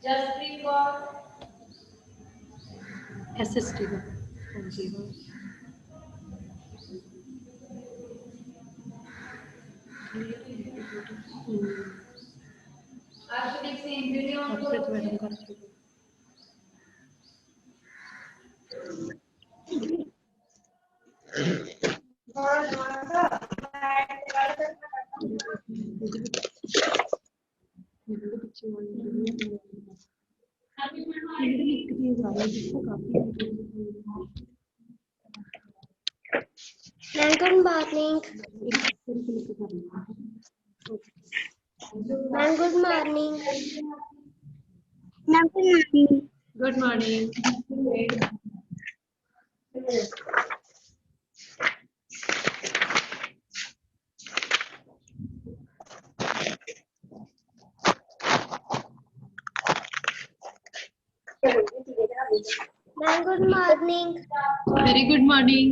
Jasprit Kaur SST का। हाँ जी Arshdeep Singh video on आपसे तो मैडम कर चुके। Good morning. Ma'am, good morning. Ma'am, good morning. Good morning. Ma'am, good morning. Very good morning.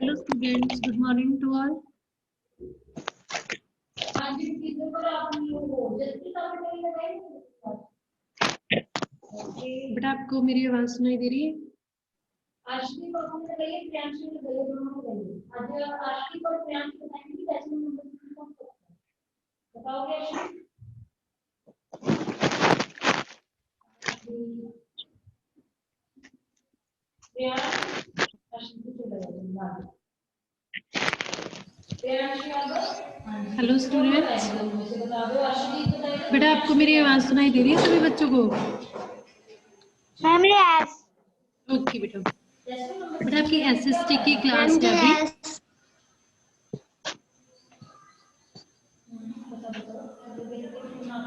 Hello students, good morning to all. बेटा आपको मेरी आवाज सुनाई दे रही है? आशकी को हमने लगाइए, प्रियांशु को लगाइए, दोनों को लगाइए। आज आशकी और प्रियांशु बताएंगे कि कैसे नंबर कौन सा है। बताओगे आशकी? प्रियांशु आशकी को लगाइए। हेलो स्टूडेंट्स, बेटा आपको मेरी आवाज सुनाई दे रही है सभी बच्चों को? Ma'am, yes. ओके बेटा। बेटा आपकी एसएसटी की क्लास है अभी।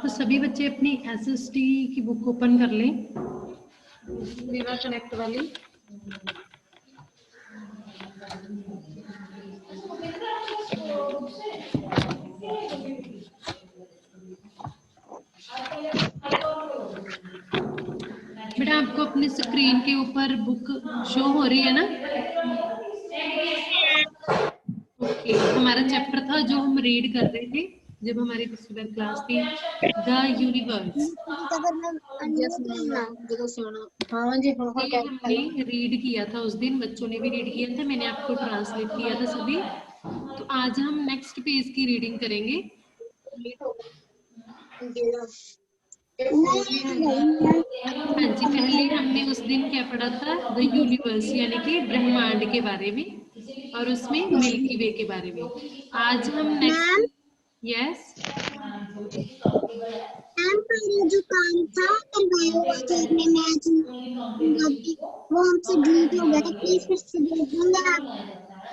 तो सभी बच्चे अपनी एसएसटी की बुक ओपन कर लें, विवा कनेक्ट वाली। बेटा आपको अपनी स्क्रीन के ऊपर बुक शो हो रही है ना? ओके, हमारा चैप्टर था जो हम रीड कर रहे थे जब हमारी पिछली बार क्लास थी, द यूनिवर्स। हमने रीड किया था उस दिन, बच्चों ने भी रीड किया था, मैंने आपको ट्रांसलेट किया था सभी। तो आज हम नेक्स्ट पेज की रीडिंग करेंगे। हाँ जी, पहले हमने उस दिन क्या पढ़ा था? द यूनिवर्स यानी कि ब्रह्मांड के बारे में, और उसमें मिल्की वे के बारे में। आज हम नेक्स्ट। यस जो काम था करवाया हुआ था अपने मैच वो हमसे डिलीट हो गया था, प्लीज फिर से भेज देंगे आप?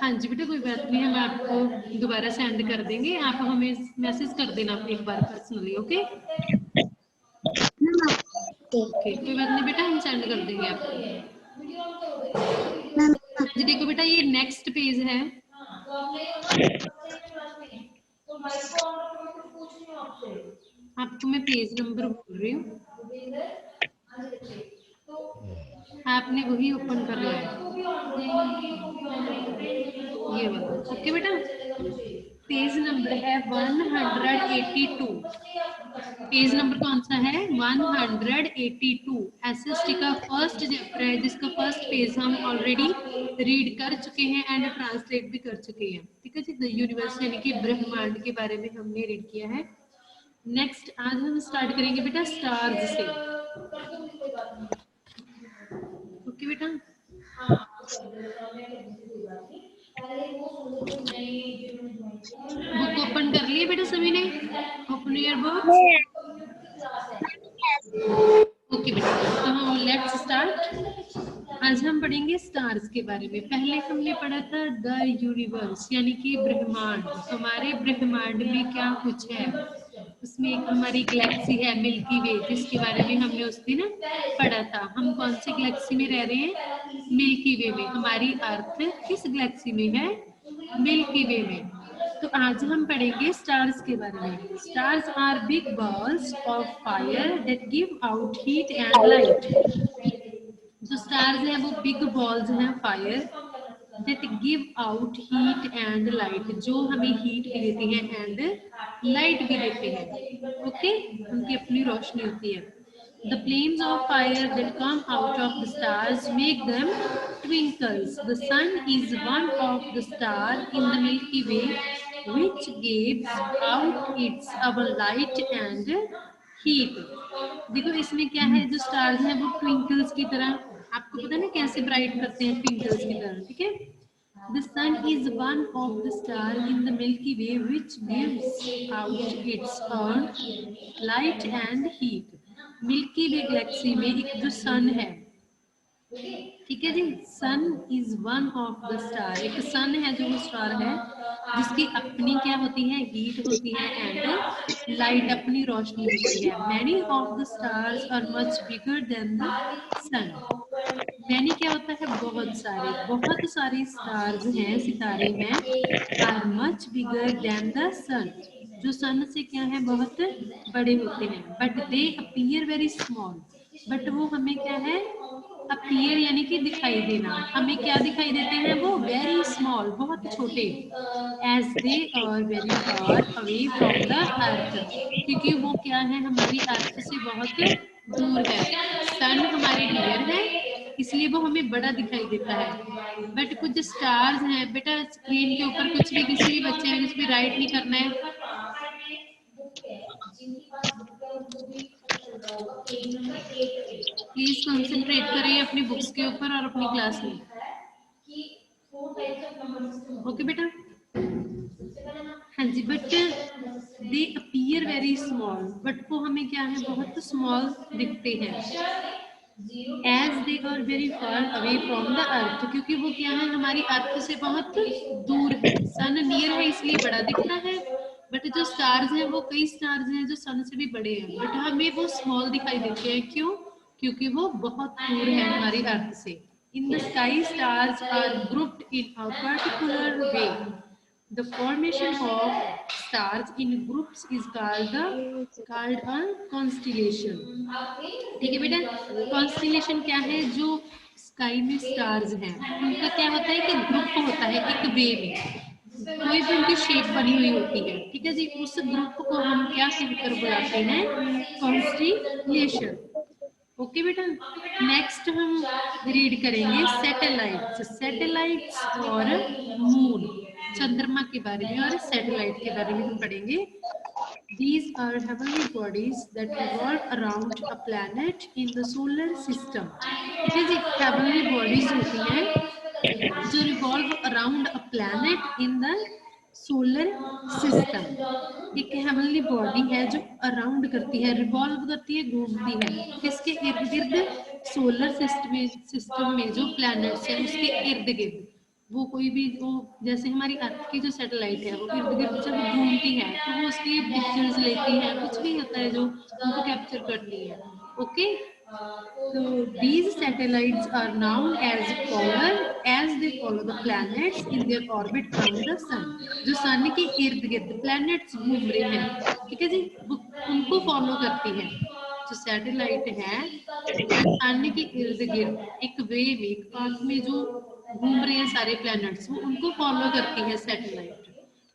हाँ जी बेटा, कोई बात नहीं, हम आपको दोबारा सेंड कर देंगे, आप हमें मैसेज कर देना एक बार पर्सनली। ओके ओके, कोई बात नहीं बेटा, हम सेंड कर देंगे आपको। जी देखो बेटा, ये नेक्स्ट पेज है। आपको मैं पेज नंबर बोल रही हूँ, आपने वही ओपन कर लिया है, ये वाला। ओके बेटा, पेज नंबर है 182। पेज नंबर कौन सा है? 182। एसएसटी का फर्स्ट चैप्टर है, जिसका फर्स्ट पेज हम ऑलरेडी रीड कर चुके हैं एंड ट्रांसलेट भी कर चुके हैं। ठीक है जी, द यूनिवर्स यानी कि ब्रह्मांड के बारे में हमने रीड किया है। नेक्स्ट आज हम स्टार्ट करेंगे बेटा स्टार्स से। ओके बेटा, बुक ओपन कर लिए बेटा सभी ने? Open your book. ओके बेटा, तो हम लेट्स स्टार्ट। आज आज हम पढ़ेंगे स्टार्स के बारे में। पहले हमने पढ़ा था द यूनिवर्स यानी कि ब्रह्मांड। हमारे ब्रह्मांड में क्या कुछ है, उसमें एक हमारी गैलेक्सी है मिल्की वे, जिसके बारे में हमने उस दिन पढ़ा था। हम कौन सी गैलेक्सी में रह रहे हैं? मिल्की वे में। हमारी अर्थ किस गैलेक्सी में है? मिल्की वे में। तो आज हम पढ़ेंगे स्टार्स के बारे में। Stars are big balls of fire that give out heat and light. जो स्टार्स हैं वो बिग बॉल्स हैं fire that give out heat and light, जो हमें हीट भी देती है एंड लाइट भी देते हैं। ओके, उनकी अपनी रोशनी होती है। The flames of fire that come out of the stars make them twinkles. The sun is one of the stars in the Milky Way, which gives out its our light and heat. देखो इसमें क्या है, जो stars हैं वो Twinkles की तरह, आपको पता है ना कैसे ब्राइट करते हैं, ट्विंकल्स की तरह। ठीक है, The sun is one of the stars in the Milky Way which gives out its own light and heat. Milky Way galaxy में एक जो सन है, ठीक है जी, sun is one of the star. एक सन है जो वो स्टार है जिसकी अपनी क्या होती है, हीट होती है एंड लाइट, अपनी रोशनी होती है। Many of the stars are much bigger than the sun. Many क्या होता है? बहुत सारे स्टार्स हैं, सितारे हैं, are much bigger than the sun, जो सन से क्या है, बहुत बड़े होते हैं। But they appear very small, but वो हमें क्या है, अपीयर यानी कि दिखाई देना, हमें क्या दिखाई देते हैं, वो वेरी स्मॉल, बहुत छोटे। As they are very far away from the अर्थ, क्योंकि वो क्या है, हमारी अर्थ से बहुत दूर है। सन हमारे डियर है, इसलिए वो हमें बड़ा दिखाई देता है। बट कुछ स्टार्स हैं, बेटा स्क्रीन के ऊपर कुछ भी, किसी भी बच्चे ने कुछ भी राइट नहीं करना है। प्लीज कंसंट्रेट करें अपनी बुक्स के ऊपर और अपनी क्लास में। ओके बेटा, हाँ जी। But they appear very small, but वो हमें क्या है, बहुत स्मॉल दिखते हैं। As they are very far away from the अर्थ, क्योंकि वो क्या है, हमारी अर्थ से बहुत दूर है। सन नियर है इसलिए बड़ा दिखता है, बट जो स्टार्स हैं वो कई स्टार्स हैं जो सन से भी बड़े हैं, बट हमें वो स्मॉल दिखाई देते हैं। क्यों? क्योंकि वो बहुत दूर है हमारी अर्थ से। In the sky stars are grouped in a particular way. The formation of stars in groups is called a constellation. ठीक है बेटा, कॉन्स्टिलेशन क्या है, जो स्काई में स्टार्स हैं उनका क्या होता है कि ग्रुप होता है, एक वे में कोई भी उनकी शेप बनी हुई होती है। ठीक है जी, उस ग्रुप को हम क्या कहकर बुलाते हैं, कॉन्स्टिलेशन। ओके बेटा, नेक्स्ट हम रीड करेंगे सैटेलाइट्स और मून, चंद्रमा के बारे में और सैटेलाइट के बारे में हम पढ़ेंगे। These are heavenly bodies that revolve around a planet in the solar system. ठीक है जी, heavenly bodies होती हैं जो revolve around a planet in the solar system. एक heavenly body है जो अराउंड करती है, रिवॉल्व करती है, घूमती है, किसके इर्द गिर्द, सोलर सिस्टम में जो प्लैनेट्स है उसके इर्द गिर्द। वो कोई भी, वो जैसे हमारी अर्थ की जो सैटेलाइट है वो इर्द गिर्द जब घूमती है तो वो उसकी पिक्चर्स लेती है, कुछ भी होता है जो उनको कैप्चर करनी है। ओके, तो these satellites are known as they follow the planets in their orbit around the sun. जो सन के इर्द गिर्द प्लैनेट्स घूम रहे हैं, ठीक है जी, उनको फॉलो करती है। जो सैटेलाइट है सन के इर्द गिर्द एक वे में, एक पाथ में जो घूम रहे हैं सारे प्लैनेट्स, वो उनको फॉलो करती है सैटेलाइट।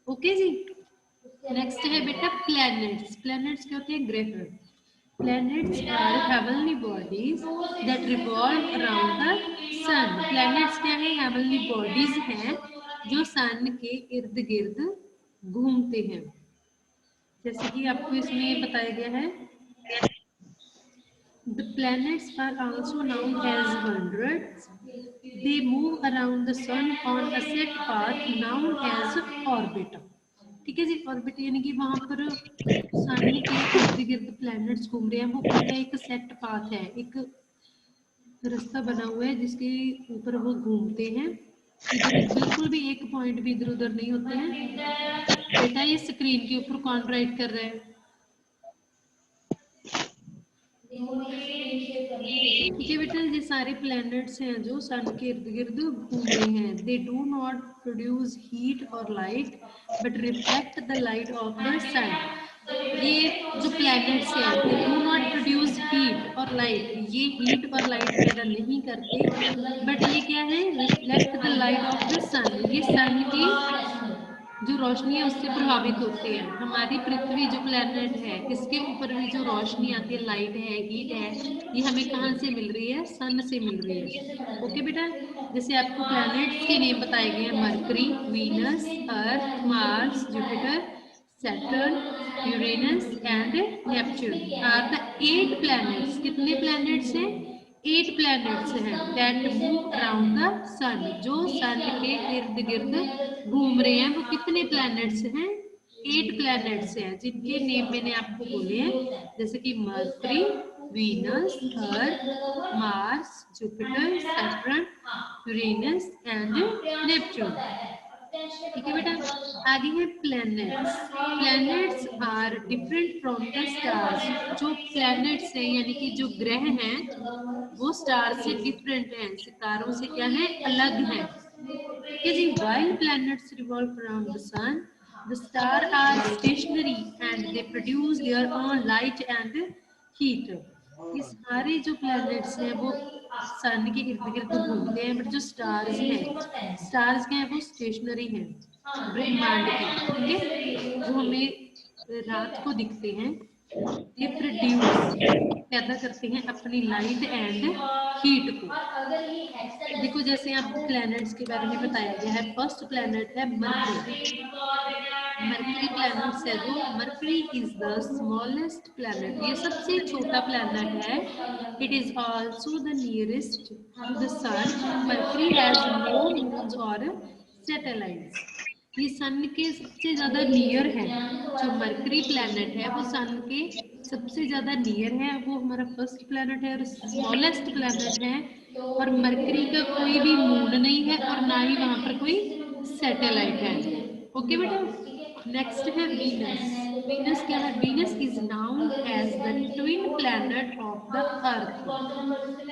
ओके जी, नेक्स्ट है बेटा प्लैनेट्स। प्लैनेट्स क्या होते हैं, ग्रह। Planets are heavenly bodies that revolve around the sun. Planets क्या है, heavenly bodies हैं जो सन के इर्द गिर्द घूमते हैं। जैसे कि आपको इसमें बताया गया है, the planets are also known as wanderers. They move around the sun on a set path known as orbit. ठीक है जी, ऑर्बिट यानी कि वहां पर सन के इर्द गिर्द प्लैनेट्स घूम रहे हैं, वो उनका एक सेट पाथ है, एक रास्ता बना हुआ है जिसके ऊपर वो घूमते हैं। इधर बिल्कुल भी एक पॉइंट भी इधर उधर नहीं होते हैं। बेटा ये स्क्रीन के ऊपर कौन राइट कर रहा है? ठीक है बेटा, ये सारे प्लैनेट्स हैं जो सन के इर्द गिर्द घूम रहे हैं। They do not produce heat और light but reflect the light of the sun. ये जो प्लैनेट्स हैं they do not produce heat और लाइट, ये हीट और लाइट पैदा नहीं करते, बट ये क्या है, reflect the light of the sun, ये सन की जो रोशनी है उससे प्रभावित होते हैं। हमारी पृथ्वी जो प्लेनेट है इसके ऊपर भी जो रोशनी आती है, लाइट है, हीट है, ये हमें कहाँ से मिल रही है? सन से मिल रही है। ओके बेटा, जैसे आपको प्लैनेट्स के नेम बताए गए हैं, Mercury, Venus, Earth, Mars, Jupiter, Saturn, Uranus and Neptune are the 8 planets. कितने प्लैनेट्स हैं? 8 प्लैनेट्स हैं that move around the sun, जो सन के इर्द गिर्द घूम रहे हैं। वो कितने प्लैनेट्स हैं? 8 प्लैनेट्स हैं, जिनके नेम मैंने आपको बोले हैं, जैसे कि Mercury, Venus, Earth, Mars, Jupiter, Saturn, Uranus and Neptune. ठीक है बेटा, आगे है planets. Planets are different from the stars. जो प्लैनेट्स हैं यानी कि जो ग्रह हैं वो स्टार से डिफरेंट हैं, सितारों से क्या है? अलग हैं। ठीक है जी, while planets revolve around the sun, the stars are stationary and they produce their own light and heat. ये सारे जो प्लैनेट्स हैं वो सन के इर्द गिर्द घूमते हैं, बट जो स्टार्स हैं, स्टार्स क्या है? वो स्टेशनरी हैं ब्रह्मांड के। ठीक है, जो हमें रात को दिखते हैं, ये प्रोड्यूस पैदा करते हैं अपनी लाइट एंड हीट को। देखो जैसे आपको प्लैनेट्स के बारे में बताया गया है, फर्स्ट प्लैनेट है मरकरी। मरकरी प्लैनेट है जो, Mercury is the smallest planet, ये सबसे छोटा प्लैनेट है। It is also the nearest to the sun. Mercury has no moons और सैटेलाइट्स। ये सन के सबसे ज्यादा नियर है। जो मरकरी प्लैनेट है वो सन के सबसे ज्यादा नियर है, वो हमारा फर्स्ट प्लैनेट है और स्मॉलेस्ट प्लैनेट है। और मरकरी का कोई भी मून नहीं है और ना ही वहां पर कोई सैटेलाइट है। ओके बेटा, नेक्स्ट है वीनस। वीनस क्या है? Venus is known as the twin planet of the earth.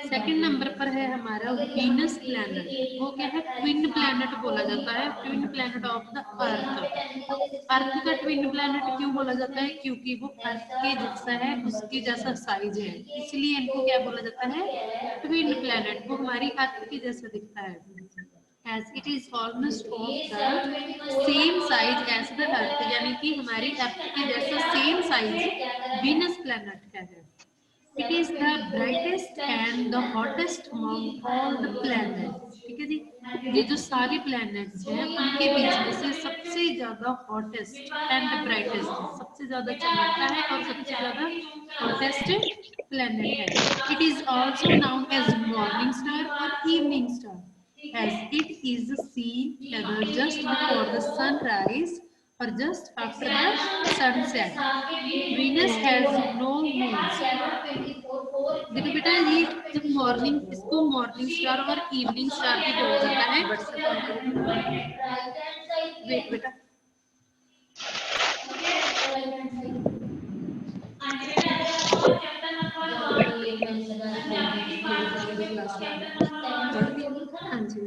Second number पर है हमारा वीनस प्लैनेट। वो क्या है? ट्विन प्लैनेट बोला जाता है, twin planet of the Earth. Earth का ट्विन प्लैनेट क्यों बोला जाता है? क्योंकि वो अर्थ के जैसा है, उसके जैसा साइज है, इसलिए इनको क्या बोला जाता है? Twin planet. वो हमारी अर्थ के जैसा दिखता है, as it is almost of the same size as the earth, यानी कि हमारी अर्थ के जैसा सेम साइज वीनस प्लैनेट का है। It is the brightest and the hottest among all the planets. ठीक है जी, ये जो सारे प्लैनेट्स हैं उनके बीच में से सबसे ज्यादा हॉटेस्ट एंड ब्राइटेस्ट, सबसे ज्यादा चमकता है और सबसे ज्यादा हॉटेस्ट प्लैनेट है। It is also known as morning star और evening star, as it is seen either just before the sunrise or just after the sunset. Venus has no moons. देखो बेटा, ये जब मॉर्निंग, इसको मॉर्निंग स्टार और evening star भी बोला जाता है। वेट बेटा, हाँ जी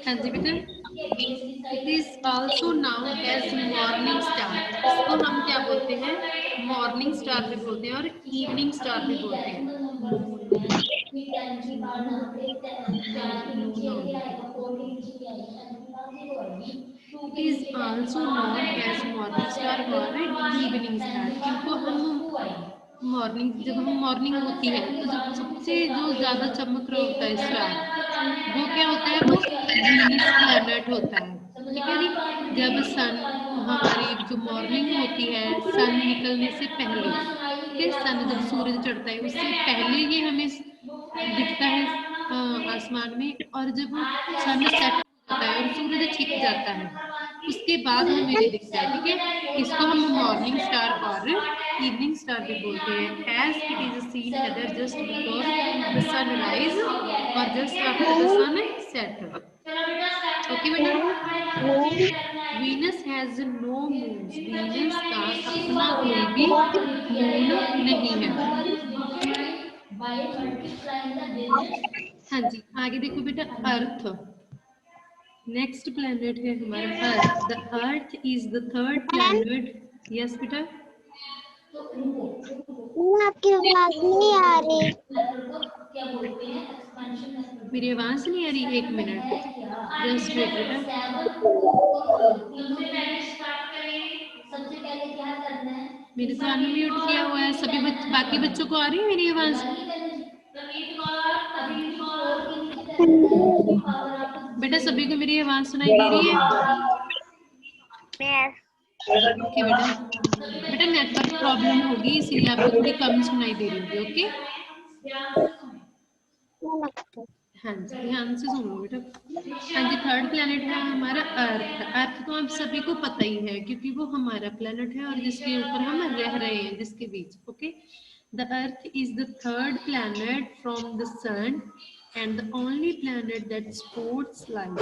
हाँ जी बेटा, it is also known as morning star. इसको हम क्या बोलते हैं? मॉर्निंग स्टार भी बोलते हैं और इवनिंग स्टार भी बोलते हैं। It is also known as morning star और evening star। इनको हम मॉर्निंग, जब हम मॉर्निंग होती है तो जब सबसे जो ज्यादा चमक रहा होता है स्टार, वो क्या होता है, वो वीनस प्लैनेट होता है। ठीक है जी, जब सन हमारी जो मॉर्निंग होती है, सन निकलने से पहले, ठीक है, सन जब सूरज चढ़ता है उससे पहले ये हमें दिखता है आसमान में, और जब सन सेट होता है और सूरज छिप जाता है उसके बाद हमें ये दिखता है। ठीक है, इसको हम मॉर्निंग स्टार और इवनिंग स्टार भी बोलते हैं। As it is seen either just before the sunrise और just after the sunset. Okay बेटा, Venus has no moons, Venus का अपना कोई भी मून नहीं है। हाँ जी, आगे देखो बेटा, अर्थ नेक्स्ट प्लैनेट है हमारा Earth. The earth is the third planet. Yes बेटा, आपकी आवाज नहीं आ रही। मेरी आवाज नहीं आ रही, एक मिनट जस्ट वेट बेटा। मेरे तो अनम्यूट किया हुआ है, सभी बाकी बच्चों को आ रही है मेरी आवाज? बेटा सभी को मेरी आवाज सुनाई दे रही है? ओके बेटा, बेटा नेटवर्क प्रॉब्लम होगी इसीलिए आपको थोड़ी कम सुनाई दे रही होगी। ओके, हाँ जी, ध्यान से सुन लो बेटा। हाँ जी, थर्ड प्लैनेट है हमारा अर्थ। अर्थ तो आप सभी को पता ही है क्योंकि वो हमारा प्लैनेट है और जिसके ऊपर हम रह रहे हैं, जिसके बीच। Okay, the earth is the third planet from the sun and the only planet that supports life.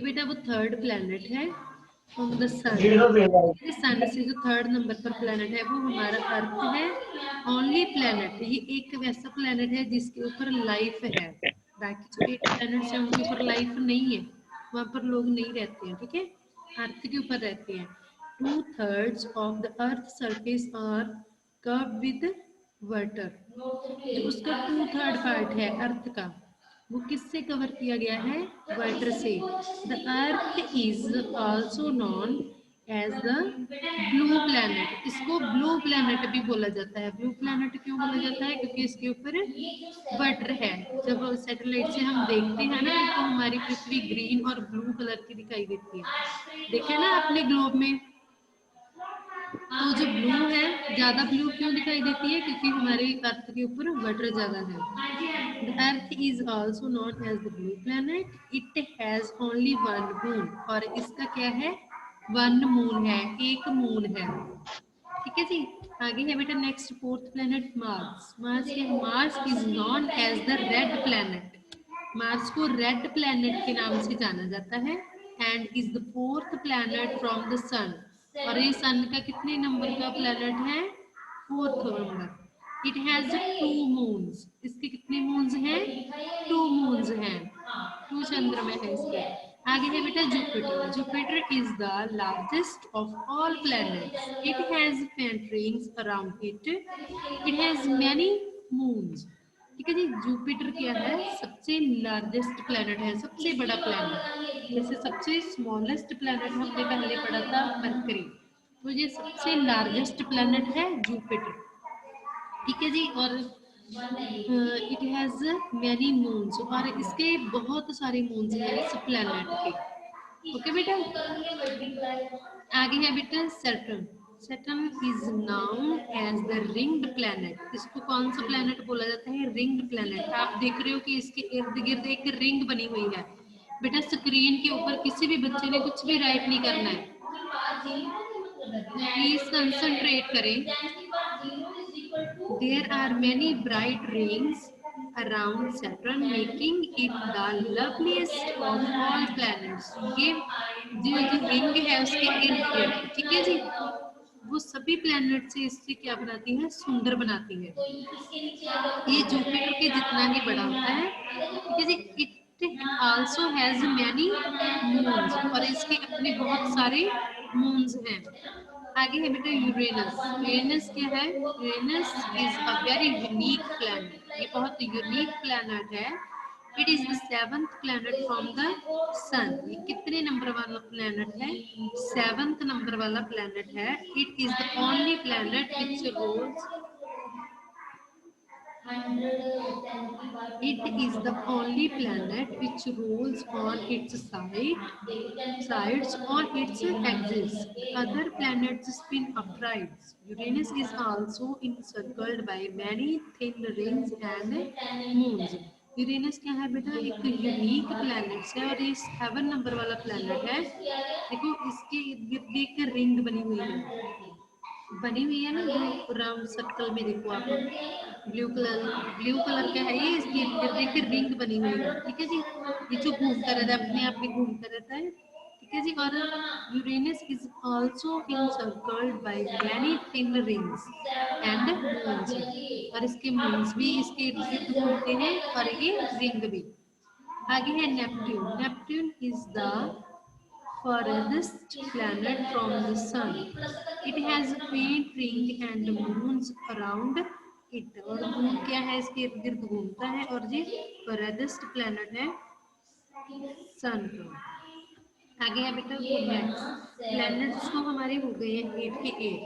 बेटा वो थर्ड प्लैनेट है फ्रॉम द सन, सन से जो थर्ड नंबर पर प्लैनेट है वो हमारा अर्थ है। ओनली प्लैनेट, ये एक वैसा प्लैनेट है जिसके ऊपर लाइफ है। बाकी जो 8 प्लैनेट्स हैं उनके ऊपर लाइफ नहीं है, वहां पर लोग नहीं रहते हैं। ठीक है, अर्थ के ऊपर रहते हैं। 2/3 of the earth surface are covered with water. जो उसका 2/3 पार्ट है अर्थ का, वो किससे कवर किया गया है? वाटर से। The earth is also known as the blue planet. इसको ब्लू प्लैनेट भी बोला जाता है। ब्लू प्लैनेट क्यों बोला जाता है? क्योंकि इसके ऊपर वाटर है। जब सैटेलाइट से हम देखते हैं ना तो हमारी पृथ्वी ग्रीन और ब्लू कलर की दिखाई देती है। देखे ना अपने ग्लोब में, तो जो ब्लू है, ज्यादा ब्लू क्यों दिखाई देती है? क्योंकि हमारे अर्थ के ऊपर वाटर ज्यादा है। The Earth is also known as the blue planet. It has only one moon. और इसका क्या है? वन मून है, एक मून है। ठीक है जी, आगे है बेटा next fourth planet Mars. Mars is known as the red planet. Mars को रेड प्लेनेट के नाम से जाना जाता है and is the fourth planet from the sun. और ये सन का कितने नंबर का प्लेनेट है? Fourth number. It has 2 moons. इसके कितने मून्स हैं? 2 मून्स हैं, 2 चंद्रमा है इसके। आगे है बेटा Jupiter. Jupiter is the largest of all planets. It has faint rings around it. It has many moons. ठीक है जी, जुपिटर क्या है? सबसे लार्जेस्ट प्लैनेट है, सबसे बड़ा प्लैनेट। जैसे सबसे स्मॉलेस्ट प्लैनेट हमने पहले पढ़ा था मरकरी, तो ये सबसे लार्जेस्ट प्लैनेट है जुपिटर। ठीक है जी, और इट हैज मैनी मून्स, और इसके बहुत सारे मून्स हैं इस प्लैनेट के। ओके बेटा, आगे है बेटा Saturn. Saturn is known as the ringed planet. इसको कौन सा प्लैनेट बोला जाता है? Ringed planet. आप देख रहे हो कि इसके इर्द गिर्द एक रिंग बनी हुई है। बेटा स्क्रीन के ऊपर किसी भी बच्चे ने कुछ भी राइट नहीं करना है, प्लीज कंसंट्रेट करें। There are many bright rings around Saturn, making it the loveliest of all planets. ये जो रिंग है उसके इर्द गिर्द, ठीक है जी, वो सभी प्लैनेट से इससे क्या बनाती है? सुंदर बनाती है। ये जुपिटर के जितना ही बड़ा होता है। ठीक है जी, it also has many moons, और इसके अपने बहुत सारे मून्स हैं। आगे है बेटा यूरेनस। यूरेनस क्या है? Uranus is a very unique planet. ये बहुत यूनिक प्लैनेट है। It is the 7th planet from the sun. ये कितने नंबर वाला प्लैनेट है? 7th नंबर वाला प्लैनेट है। It is the only planet which rolls It is the only planet which rolls on its sides on its axis. Other planets spin upright. Uranus is also encircled by many thin rings and moons. Uranus क्या है बेटा, एक unique planet है और ये 7 number वाला planet है। देखो इसके इर्द गिर्द एक रिंग बनी हुई है ना, जो राउंड सर्कल में, देखो आप ब्लू कलर का है ये, इसके इर्द गिर्द एक रिंग बनी हुई है। ठीक है जी, ये जो घूमता रहता है, अपने आप में घूमता रहता है। ठीक है जी, और Uranus is also encircled by many thin rings and moons, और इसके मून्स भी इसके इर्द गिर्द घूमते हैं और ये रिंग भी। आगे है Neptune. Neptune is the farthest planet from the sun. It has a faint ring and moons around it, और मून क्या है, इसके इर्द गिर्द घूमता है और ये farthest planet है सन का। आगे है बेटा प्लैनेट्स। प्लैनेट्स तो हमारे हो गए हैं 8 के 8।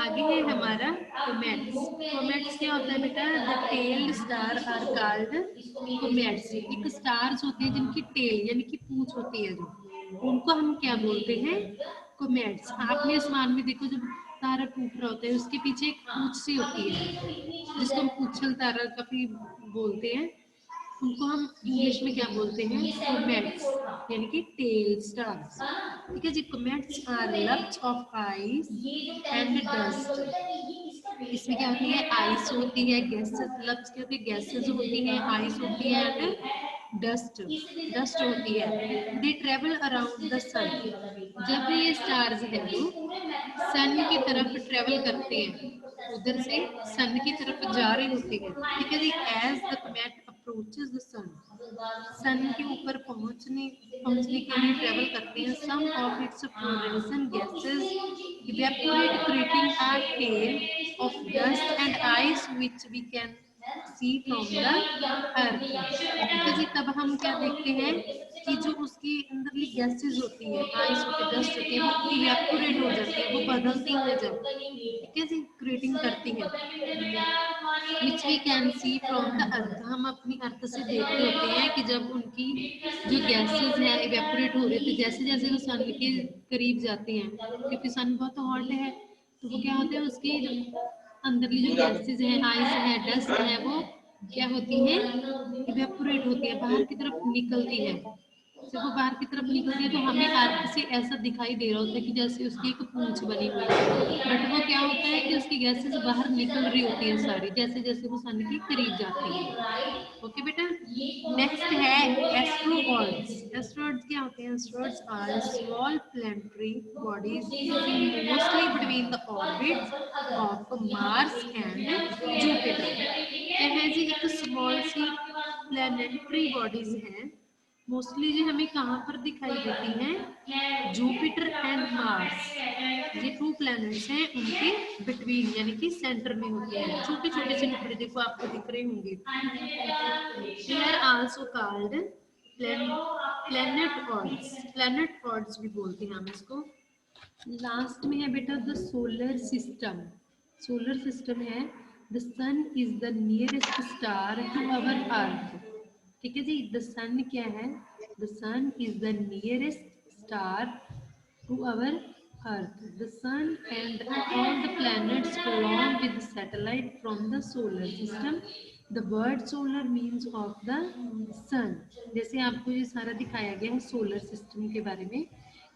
आगे है हमारा कोमेट्स। कोमेट्स क्या होता है बेटा, the tailed star are called comets. एक स्टार्स होते हैं जिनकी टेल यानी कि पूंछ होती है, जो उनको हम क्या बोलते हैं, कोमेट्स। आपने आसमान में देखो, जब तारा टूट रहा होता है उसके पीछे एक पूंछ सी होती है जिसको हम पूंछल तारा काफी बोलते हैं, उनको हम इंग्लिश में क्या बोलते हैं, कोमेट्स यानी कि टेल स्टार्स। ठीक है जी, comets are lumps of ice and dust. इसमें क्या होती है, आइस होती है, गैसेस, लप्स क्या होती है, गैसेस होती है, आइस होती है एंड डस्ट होती है। दे ट्रेवल अराउंड द सन। जब ये स्टार्स है वो सन की तरफ ट्रेवल करते हैं, उधर से सन की तरफ जा रहे होते हैं। ठीक है जी, as the comet approaches the sun, sun के ऊपर पहुंचने के लिए ट्रेवल करते हैं। Some of its fluorescent gases evaporate creating a tail of dust and ice which we can see from the Earth. तो जी तब हम क्या देखते हैं कि जो उसकी अंदरली गैसेस होती है, आइस होती है, डस्ट होती है, वो इवेपोरेट हो जाती है, वो बदलती है जब, ठीक है जी, क्रिएटिंग करती है, which we can see from the earth. हम अपनी अर्थ से देखते होते हैं कि जब उनकी जो गैसेस हैं इवेपोरेट हो रही थी, जैसे जैसे वो सन के करीब जाते हैं, क्योंकि सन बहुत हॉट है, तो वो क्या होता है, उसकी अंदरली जो गैसेस हैं, आइस है, डस्ट है, वो क्या होती है, इवेपोरेट होती है, बाहर की तरफ निकलती है। जब वो बाहर की तरफ निकलती है तो हमें अर्थ से ऐसा दिखाई दे रहा होता है कि जैसे उसकी एक पूंछ बनी हुई है, बट वो क्या होता है कि उसकी गैसेस बाहर निकल रही होती है सारी, जैसे जैसे वो सन के करीब जाती है। ओके बेटा, नेक्स्ट है एस्ट्रोइड्स। एस्ट्रोइड्स क्या होते हैं, asteroids are small planetary bodies mostly between the orbits of Mars and Jupiter. क्या है जी, एक स्मॉल सी प्लैनेटरी बॉडीज हैं, मोस्टली जी हमें कहाँ पर दिखाई देती हैं, जुपिटर एंड मार्स, ये 2 प्लैनेट्स हैं, उनके बिटवीन यानी कि सेंटर में होते हैं, छोटे छोटे से टुकड़े देखो आपको दिख रहे होंगे। They are also called planetoids. Planetoids भी बोलते हैं हम इसको। लास्ट में है बेटा the solar system. Solar system है, the sun is the nearest star to our earth. ठीक है जी, द सन क्या है, the sun is the nearest star to our earth. The sun and all the planets belong with satellite from the solar system. The word solar means of the sun. जैसे आपको ये सारा दिखाया गया है solar system के बारे में,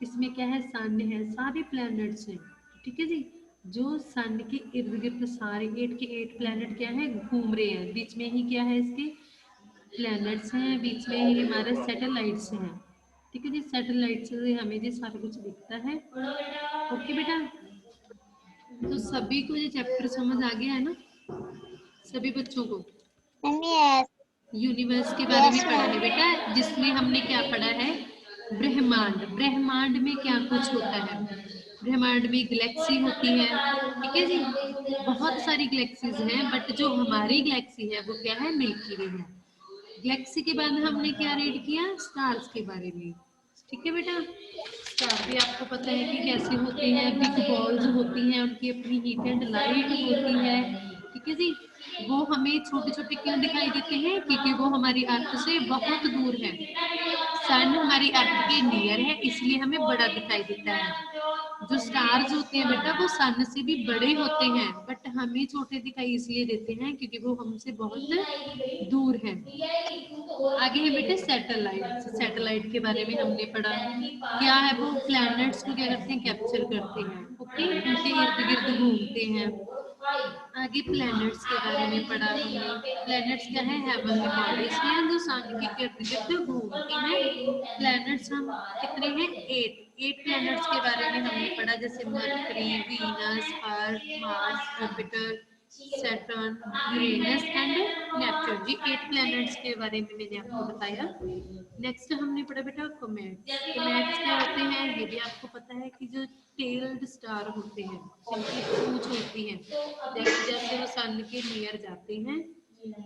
इसमें क्या है, सन है, सारे प्लैनेट्स हैं। ठीक है जी, जो सन के इर्द गिर्द सारे 8 के 8 प्लैनेट क्या है, घूम रहे हैं, बीच में ही क्या है, इसके प्लैनेट्स हैं, बीच में ही हमारे सैटेलाइट्स हैं। ठीक है जी, सैटेलाइट से हमें ये सारा कुछ दिखता है। ओके बेटा, तो सभी को ये चैप्टर समझ आ गया है ना, सभी बच्चों को यूनिवर्स के बारे में पढ़ा है बेटा, जिसमें हमने क्या पढ़ा है, ब्रह्मांड। ब्रह्मांड में क्या कुछ होता है, ब्रह्मांड में गैलेक्सी होती है। ठीक है जी, बहुत सारी गैलेक्सीज हैं, बट जो हमारी गैलेक्सी है वो क्या है, मिल्की वे है। गैलेक्सी के बाद हमने क्या रीड किया, स्टार्स के बारे में। ठीक है बेटा, स्टार भी आपको पता है कि कैसे होते हैं, बिग बॉल्स होती हैं, उनकी अपनी हीट एंड लाइट होती है। ठीक है जी। वो हमें छोटे छोटे क्यों दिखाई देते हैं? क्योंकि वो हमारी अर्थ से बहुत दूर है। सन हमारी अर्थ के नियर है, इसलिए हमें बड़ा दिखाई देता है। जो स्टार्स होते हैं बेटा वो सन से भी बड़े होते हैं, बट हमें छोटे दिखाई इसलिए देते हैं क्योंकि वो हमसे बहुत दूर है। आगे है बेटे सैटेलाइट। सैटेलाइट के बारे में हमने पढ़ा, क्या है वो प्लैनेट्स को क्या करते हैं? कैप्चर करते हैं। ओके, उनके इर्द गिर्द घूमते हैं। आगे प्लैनेट्स के बारे में पढ़ा हमने। प्लैनेट्स क्या है? हेवनली बॉडीज हैं जो सन के इर्द गिर्द घूमती हैं। प्लैनेट्स हम कितने हैं? 8 प्लैनेट्स के बारे में हमने पढ़ा, जैसे Mercury, Venus, Earth, Mars, Jupiter, Saturn, Uranus and Neptune. जी 8 प्लैनेट्स के बारे में मैंने आपको बताया। नेक्स्ट हमने पढ़ा बेटा कॉमेट्स। कॉमेट्स क्या होते हैं? ये भी आपको पता है कि जो टेल्ड स्टार होते हैं, जिनकी पूंछ होती है, जैसे जैसे वो सन के नियर जाते हैं,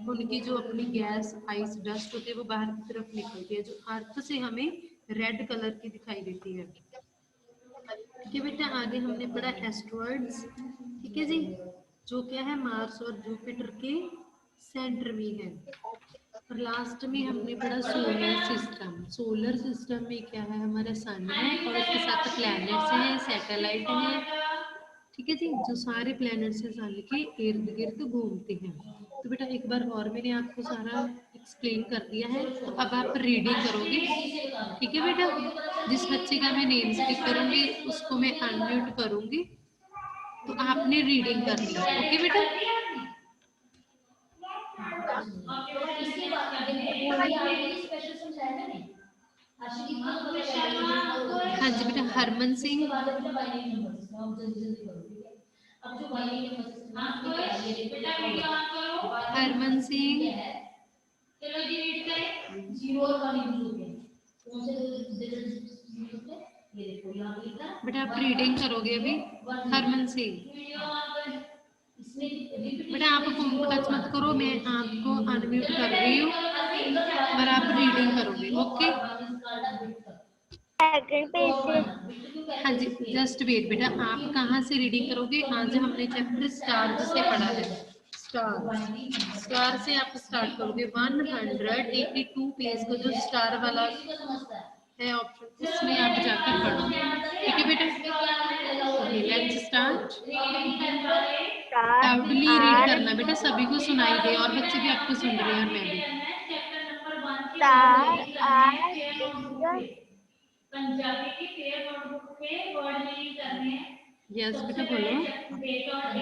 उनकी जो अपनी गैस आइस डस्ट होती है वो बाहर की तरफ निकलती है, जो अर्थ से हमें रेड कलर की दिखाई देती है। ठीक है बेटा, आगे हमने पढ़ा एस्ट्रॉइड्स। ठीक है जी, जो क्या है मार्स और जुपिटर के सेंटर में है। और लास्ट में हमने पढ़ा सोलर सिस्टम। सोलर सिस्टम में क्या है? हमारा सन है और उसके साथ प्लैनेट्स हैं, सैटेलाइट हैं। ठीक है जी, जो सारे प्लैनेट्स हैं सन के इर्द गिर्द घूमते हैं। तो बेटा एक बार और मैंने आपको सारा एक्सप्लेन कर दिया है, तो अब आप रीडिंग करोगे। ठीक है बेटा, जिस बच्चे का मैं नेम स्टिक करूंगी उसको मैं अनम्यूट करूंगी, तो आपने रीडिंग करनी है। ओके बेटा। इसके बाद ये आपने स्पेशल समझाया था नहीं? हाँ जी बेटा, हरमन सिंह। हरमन सिंह। चलो जी रीड करें। जीरो और वन यूज होते हैं। कौन से दो यूज होते हैं? ये देखो यहाँ पे लिखा है। बेटा आप रीडिंग करोगे अभी। हरमन सिंह। बेटा आप फोन को टच मत करो, मैं आपको अनम्यूट कर रही हूँ और आप रीडिंग करोगे। ओके। सेकंड पेज से। हाँ जी, जस्ट वेट बेटा, आप कहाँ से रीडिंग करोगे? आज हमने चैप्टर स्टार्स से पढ़ा है। स्टार से आप स्टार्ट करोगे। 182 पेज को जो स्टार वाला है ऑप्शन, उसमें आप जाकर पढ़ोगे। ठीक है बेटा, okay let's start. Loudly read करना बेटा, सभी को सुनाई दे और बच्चे भी आपको सुन रहे हैं और मैं भी। स्टार आर इन पंजाबी की पेयर नोटबुक पे वर्ड मीनिंग करने हैं। यस बेटा बोलो।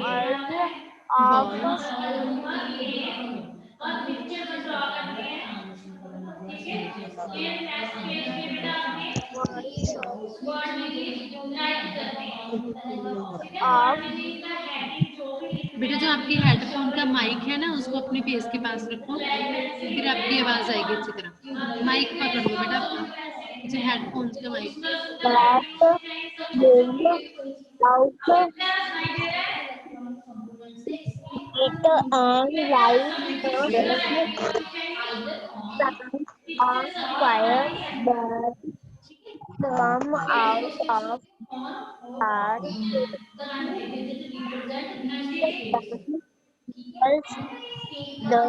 Earth of balls. और पिक्चर में ड्रॉ करते हैं। ठीक है, ये नेक्स्ट पेज पे बेटा आपने वर्ड मीनिंग राइट करते हैं। ठीक है, वर्ड मीनिंग का हेडिंग जो भी लिखना बेटा जो आपके हेडफोन का माइक है ना, उसको अपने फेस के पास रखो, फिर आपकी आवाज आएगी अच्छी तरह। माइक पकड़ लो बेटा अपना, जो हेडफोन का mic. out it and light the sun on fire that come out of our the sun in the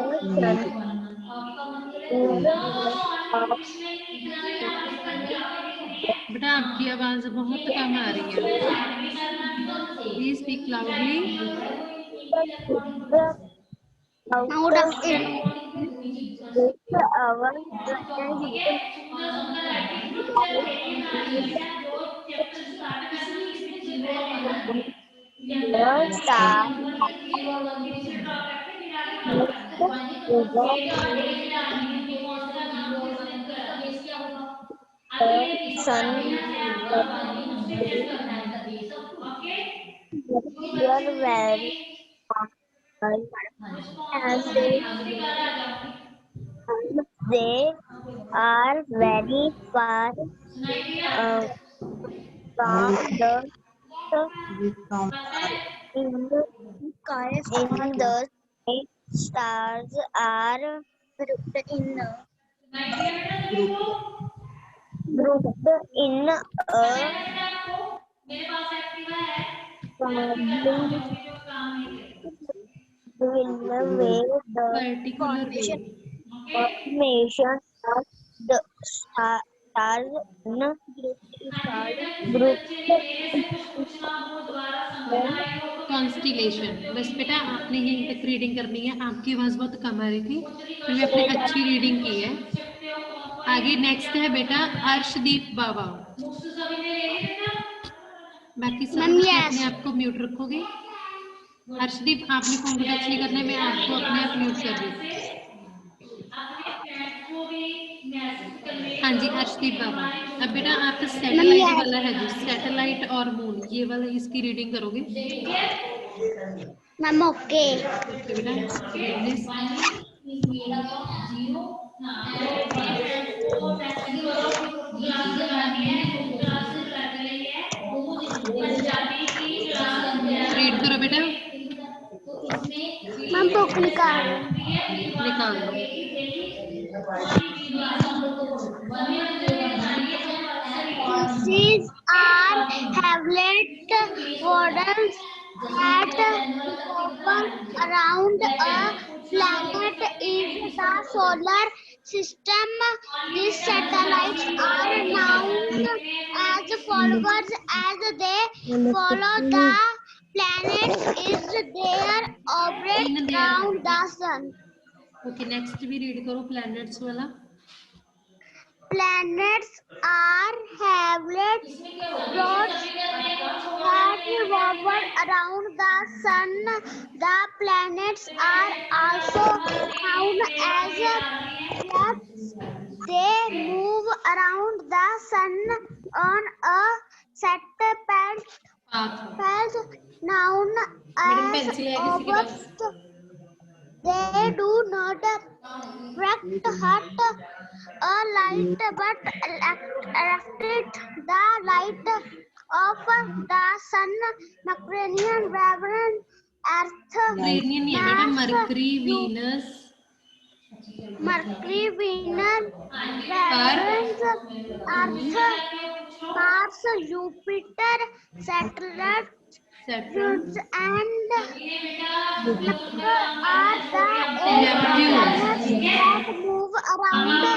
of बेटा आपकी आवाज बहुत कम आ रही है, please speak loudly. the out of our the star the sun were very as they are very far from the in the sky. Stars are grouped in a traveling particular way the particular way. formation of the stars in group is called group constellation. बस बेटा आपने यहीं तक reading करनी है, आपकी आवाज बहुत कम आ रही थी, मैंने अपनी अच्छी रीडिंग की है। आगे नेक्स्ट है बेटा अर्शदीप बाबा। बाकी सब Ma'am, बच्चे yes. अपने आप को म्यूट रखोगे। अर्शदीप आपने फोन को टच नहीं करना है, मैं आपको अपने आप म्यूट कर रही हूँ। हाँ जी अर्शदीप बाबा। अब बेटा आपका सैटेलाइट yes. वाला है जो सैटेलाइट और मून, ये वाला इसकी रीडिंग करोगे। Ma'am, okay. ओके बेटा read this. रीड करो बेटा। Ma'am, book निकाल निकाल दो। These are Havlet models that revolve around a planet in the solar system. These satellites are known as followers as they follow the planets is their orbit around the sun. Okay next भी read करो planets वाला। Planets are Havlet rods that revolve around the sun. The planets are also known as planets. They move around the sun on a set path known as orbits. They do not reflect a light but reflect the light of the sun. Mercurian, Earth, Uranian नहीं है बेटा, Mars, mercury Venus Mercury, Venus, Venus, Earth, Mars, Jupiter, Saturn, and Neptune are the eight planets that move around the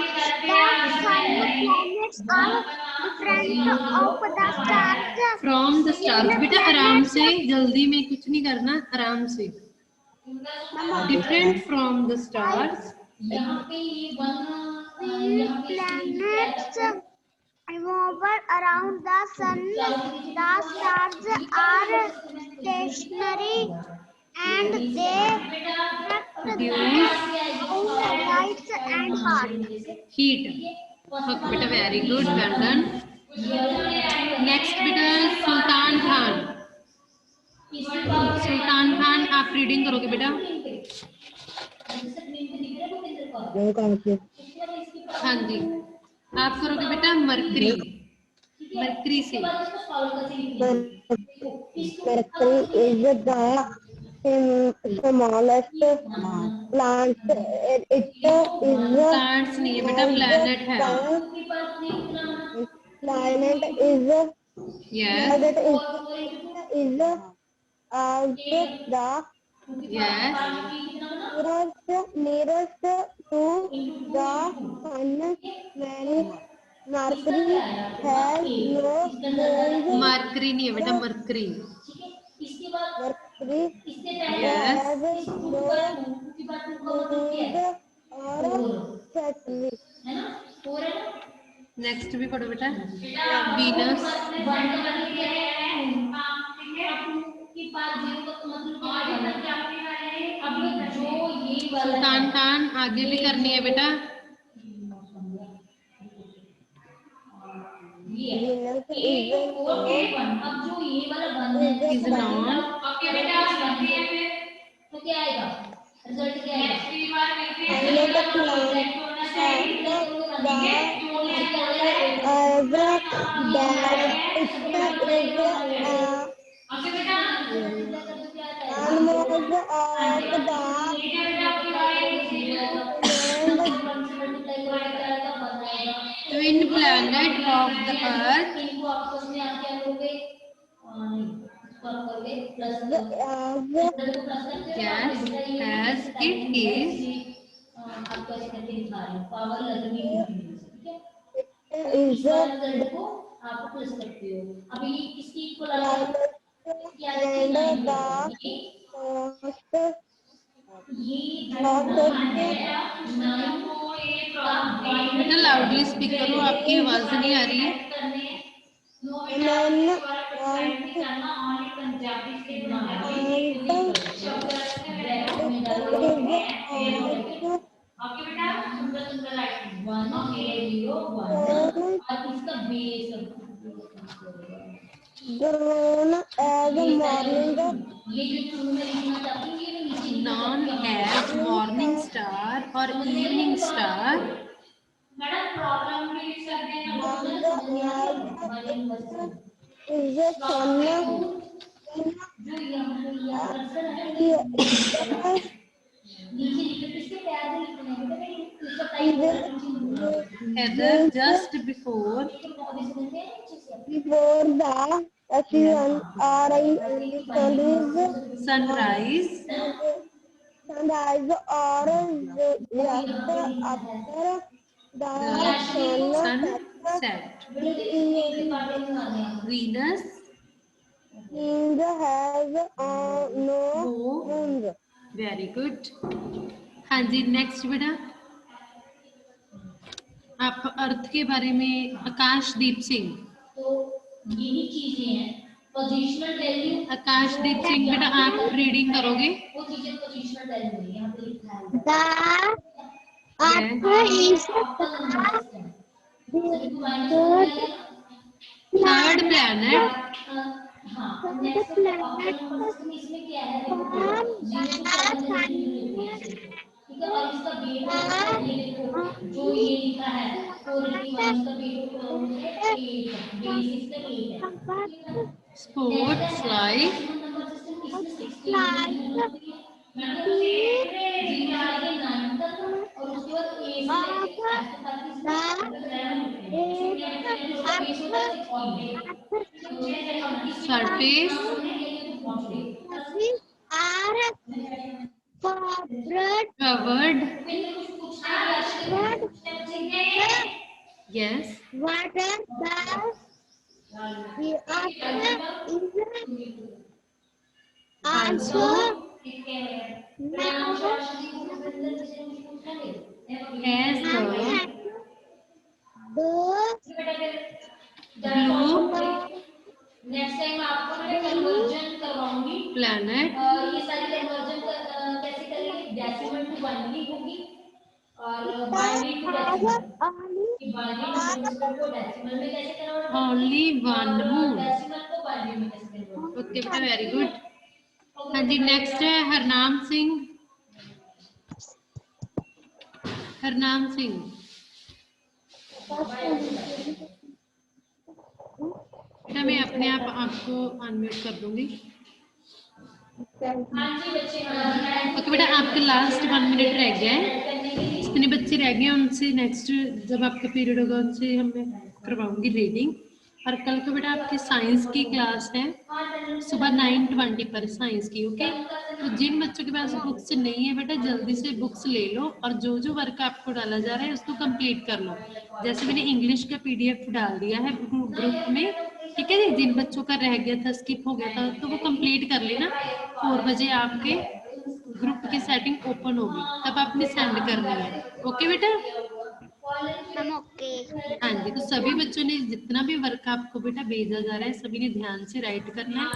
sun. Planets are different of the stars. From the stars. बेटा आराम से, जल्दी में कुछ नहीं करना, आराम से। Different from the stars. Planets revolve around the sun. The stars are stationary and they reflect lights and heat. Okay बेटा very good, well done. Next बेटा सुल्तान खान। सुल्तान खान आप रीडिंग करोगे बेटा। हाँ जी आप करोगे बेटा मरकरी। मरकरी से Mercury is the smallest planet. It is plants नहीं है बेटा, प्लैनेट है। planet is yes as the yes nearest to the sun. Mercury has no moons. Mercury नहीं है बेटा, mercury. Mercury yes has no moons or satellites. Next भी पढ़ो बेटा। वीनस सुल्तान खान आगे भी करनी है बेटा। Venus is non twin planet of the earth Yes, as it is. Is and बेटा लाउडली स्पीक करो, आपकी आवाज नहीं आ रही है। grown as morning Known as morning star or evening star. is the sun Heather, just before before the sun sunrise, sunrise or just after the sun sunset. Venus, has no oh, moons. very good. हाँ जी, next बेटा आप अर्थ के बारे में आकाशदीप सिंह। यही चीजें हैं positional value. आकाशदीप सिंह बेटा आप रीडिंग करोगे। वो चीजें पोजीशनल वैल्यू है, यहाँ पे लिखा है थर्ड प्लैनेट। हाँ, इसमें क्या है ठीक है, और इसका बेट ये देखो जो ये लिखा है 481 का बेट 8 है। Sports life, surface, covered, yes, water the also as the blue next time आपको मैं कन्वर्जन करवाऊंगी planet, ये सारी कन्वर्जन कैसे करेंगे, डेसिमल टू बाइनरी होगी और बाइनरी टू डेसिमल, बाइनरी को डेसिमल में कैसे convert, only one moon. Decimal को बाइनरी में कैसे कन्वर्ट। ओके बेटा वेरी गुड। हाँ जी नेक्स्ट है हरनाम सिंह। हरनाम सिंह बेटा मैं अपने आप आपको अनम्यूट कर दूंगी। ओके बेटा आपका लास्ट 1 मिनट रह गया है, जितने बच्चे रह गए उनसे नेक्स्ट जब आपका पीरियड होगा उनसे हम करवाऊंगी रीडिंग। और कल को बेटा आपकी साइंस की क्लास है सुबह 9:20 पर साइंस की। ओके तो जिन बच्चों के पास बुक्स नहीं है बेटा जल्दी से बुक्स ले लो और जो जो वर्क आपको डाला जा रहा है उसको कंप्लीट कर लो। जैसे मैंने इंग्लिश का PDF डाल दिया है ग्रुप में, ठीक है जी। जिन बच्चों का रह गया था स्किप हो गया था तो वो कंप्लीट कर लेना। 4 बजे आपके ग्रुप की सेटिंग ओपन होगी तब आपने सेंड करना है। ओके बेटा ओके। हाँ जी तो सभी बच्चों ने जितना भी वर्क आपको बेटा भेजा जा रहा है सभी ने ध्यान से राइट करना है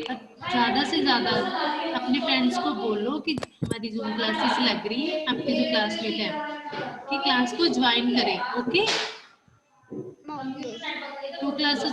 और ज्यादा से ज्यादा अपने फ्रेंड्स को बोलो कि हमारी जूम क्लासेस लग रही है, आपके जो क्लासमेट है कि क्लास को ज्वाइन करें। Okay 2 classes